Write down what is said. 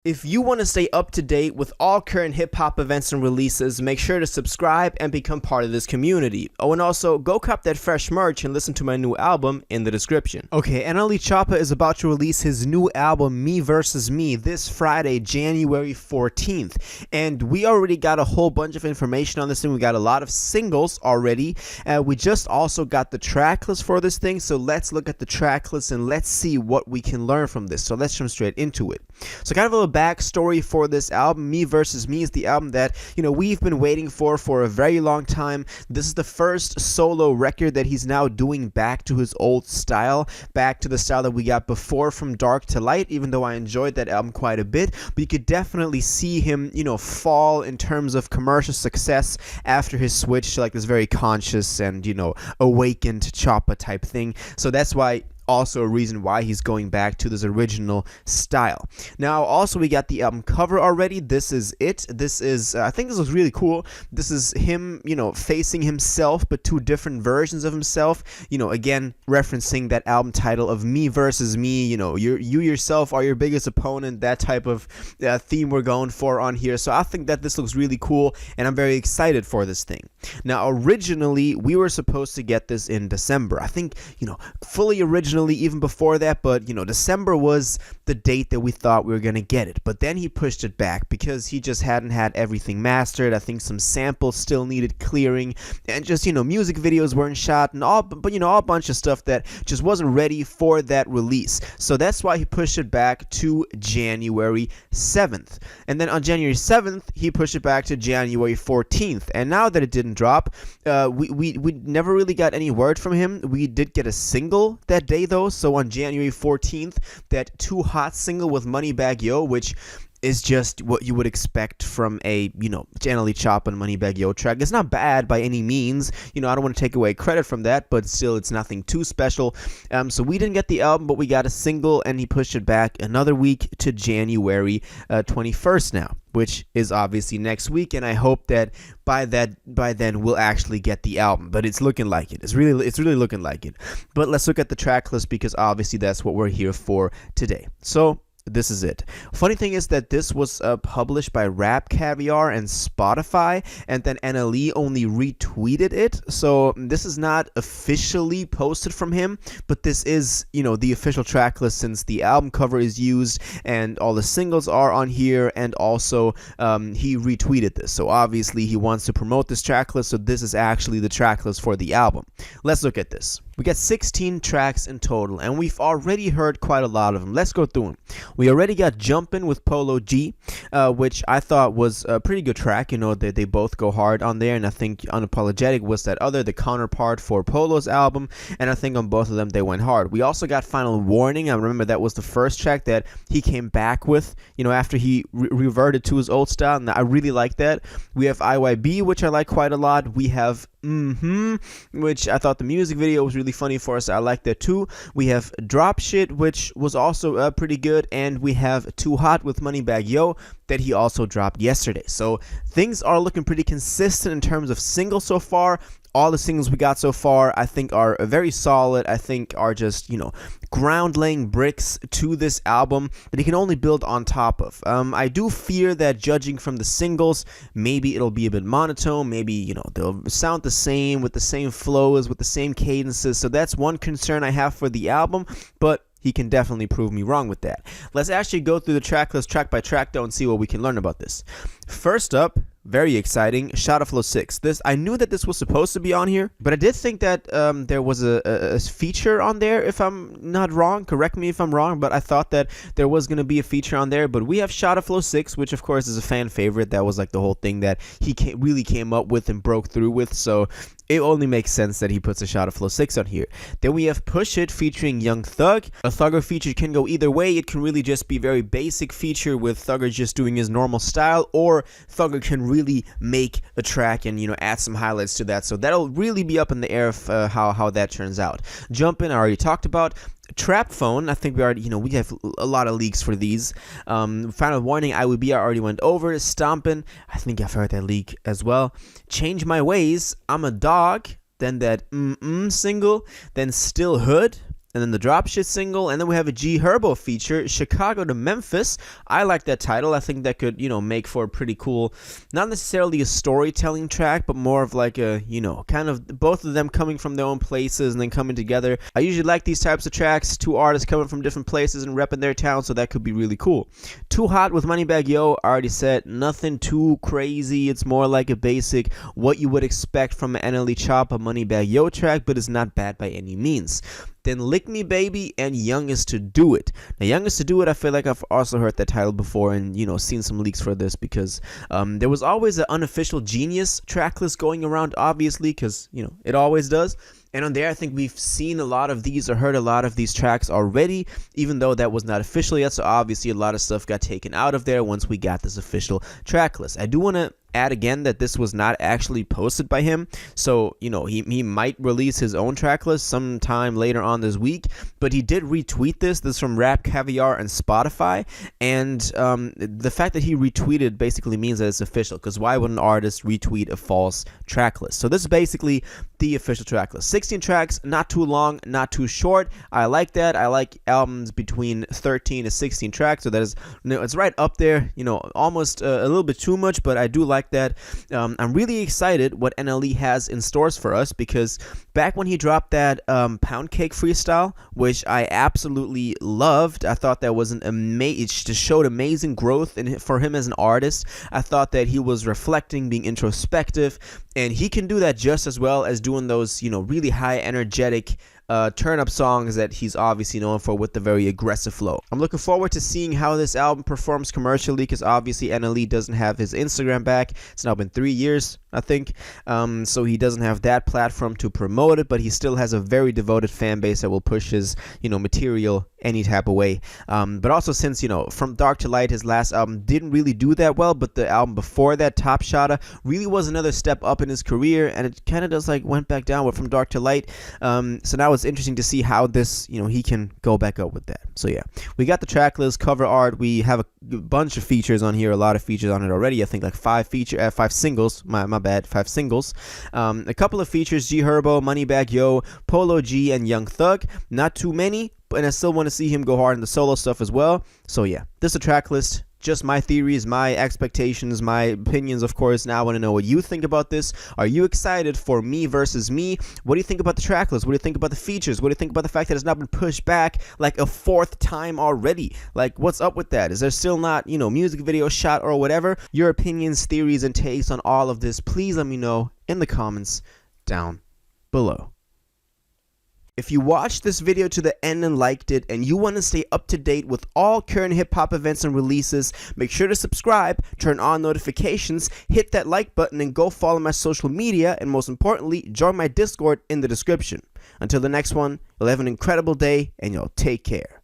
If you want to stay up to date with all current hip-hop events and releases, make sure to subscribe and become part of this community. Oh, and also, go cop that fresh merch and listen to my new album in the description. Okay, NLE Choppa is about to release his new album, Me vs. Me, this Friday, January 14th. And we already got a whole bunch of information on this thing. We got a lot of singles already. We just also got the track list for this thing, so let's look at the track list and let's see what we can learn from this. So let's jump straight into it. So kind of a little backstory for this album. Me vs. Me is the album that, we've been waiting for a very long time. This is the first solo record that he's now doing back to his old style, back to the style that we got before From Dark to Light, even though I enjoyed that album quite a bit. But you could definitely see him, fall in terms of commercial success after his switch to like this very conscious and, awakened Choppa type thing. So that's why also a reason why he's going back to this original style. Now, also, we got the album cover already. This is it. This is, I think this was really cool. This is him, facing himself, but two different versions of himself. Again, referencing that album title of Me versus Me. You yourself are your biggest opponent. That type of theme we're going for on here. So I think that this looks really cool, and I'm very excited for this thing. Now, originally, we were supposed to get this in December. I think, fully originally, even before that, but December was the date that we thought we were gonna get it. But then he pushed it back because he just hadn't had everything mastered. I think some samples still needed clearing, and just music videos weren't shot, and all a bunch of stuff that just wasn't ready for that release. So that's why he pushed it back to January 7th, and then on January 7th he pushed it back to January 14th. And now that it didn't drop, we never really got any word from him. We did get a single that day though, so on January 14th, that Too Hot single with Moneybagg Yo, which is just what you would expect from a, NLE Choppa and Moneybagg Yo track. It's not bad by any means. I don't want to take away credit from that, but still, it's nothing too special. So we didn't get the album, but we got a single, and he pushed it back another week to January 21st now, which is obviously next week, and I hope that by then we'll actually get the album. But it's looking like it. It's really looking like it. But let's look at the track list, because obviously that's what we're here for today. So this is it. Funny thing is that this was published by Rap Caviar and Spotify, and then NLE only retweeted it. So this is not officially posted from him, but this is, the official track list, since the album cover is used and all the singles are on here, and also he retweeted this. So obviously he wants to promote this track list, so this is actually the track list for the album. Let's look at this. We got 16 tracks in total, and we've already heard quite a lot of them. Let's go through them. We already got Jumpin' with Polo G, which I thought was a pretty good track. They both go hard on there, and I think Unapologetic was the counterpart for Polo's album, and I think on both of them they went hard. We also got Final Warning. I remember that was the first track that he came back with, after he reverted to his old style, and I really like that. We have IYB, which I like quite a lot. We have which I thought the music video was really funny for us. I like that too. We have Drop Shit, which was also pretty good, and we have Too Hot with Moneybagg Yo that he also dropped yesterday. So things are looking pretty consistent in terms of singles so far. All the singles we got so far, I think, are very solid. I think are just, ground-laying bricks to this album that he can only build on top of. I do fear that, judging from the singles, maybe it'll be a bit monotone. Maybe, they'll sound the same, with the same flows, with the same cadences. So that's one concern I have for the album, but he can definitely prove me wrong with that. Let's actually go through the track list track by track, though, and see what we can learn about this. First up, very exciting, Shadowflow Six. I knew that this was supposed to be on here, but I did think that there was a feature on there, if I'm not wrong. Correct me if I'm wrong, but I thought that there was going to be a feature on there. But we have Shadowflow 6, which of course is a fan favorite. That was like the whole thing that he really came up with and broke through with. So it only makes sense that he puts a Shadowflow 6 on here. Then we have Push It featuring Young Thug. A Thugger feature can go either way. It can really just be very basic feature with Thugger just doing his normal style, or Thugger can really make a track and add some highlights to that. So that'll really be up in the air of how that turns out. Jumpin', I already talked about. Trap Phone, I think we already, we have a lot of leaks for these. Final Warning, I already went over. Stompin', I think I've heard that leak as well. Change My Ways, I'm a Dog. Then that single. Then Still Hood. And then the Drop Shit single, and then we have a G Herbo feature, Chicago to Memphis. I like that title. I think that could, make for a pretty cool, not necessarily a storytelling track, but more of like a, kind of both of them coming from their own places and then coming together. I usually like these types of tracks, two artists coming from different places and repping their town, so that could be really cool. Too Hot with Moneybagg Yo, I already said, nothing too crazy. It's more like a basic, what you would expect from an NLE Choppa Moneybagg Yo track, but it's not bad by any means. Then Lick Me Baby and Youngest to Do It. Now, Youngest to Do It, I feel like I've also heard that title before and, seen some leaks for this because there was always an unofficial Genius track list going around, obviously, because, it always does. And on there, I think we've seen a lot of these or heard a lot of these tracks already, even though that was not official yet. So obviously a lot of stuff got taken out of there once we got this official track list. I do want to add again that this was not actually posted by him, so he might release his own track list sometime later on this week, but he did retweet this is from Rap Caviar and Spotify, and the fact that he retweeted basically means that it's official, because why would an artist retweet a false track list? So this is basically the official track list. 16 tracks, not too long, not too short. I like that. I like albums between 13 to 16 tracks, so that is, it's right up there, almost a little bit too much, but I do like that. I'm really excited what NLE has in stores for us, because back when he dropped that Pound Cake freestyle, which I absolutely loved, I thought that was it just showed amazing growth for him as an artist. I thought that he was reflecting, being introspective, and he can do that just as well as doing those really high energetic turn up songs that he's obviously known for with the very aggressive flow. I'm looking forward to seeing how this album performs commercially, because obviously NLE doesn't have his Instagram back. It's now been 3 years, I think, so he doesn't have that platform to promote it, but he still has a very devoted fan base that will push his material any type of way. But also, since From Dark to Light, his last album didn't really do that well, but the album before that, Top Shotta, really was another step up in his career, and it kind of just went back down with From Dark to Light. So now it's interesting to see how this he can go back up with that. So yeah, we got the track list, cover art, we have a bunch of features on here, a lot of features on it already. I think like 5 singles, my bad, 5 singles. A couple of features, G Herbo, Moneybagg Yo, Polo G, and Young Thug. Not too many, and I still want to see him go hard in the solo stuff as well. So yeah, this is a track list. Just my theories, my expectations, my opinions, of course. Now I want to know what you think about this. Are you excited for me versus me? What do you think about the track list? What do you think about the features? What do you think about the fact that it's not been pushed back like a 4th time already? Like, what's up with that? Is there still not, music video shot or whatever? Your opinions, theories, and takes on all of this, please let me know in the comments down below. If you watched this video to the end and liked it, and you want to stay up to date with all current hip-hop events and releases, make sure to subscribe, turn on notifications, hit that like button, and go follow my social media, and most importantly, join my Discord in the description. Until the next one, you'll have an incredible day, and you'll take care.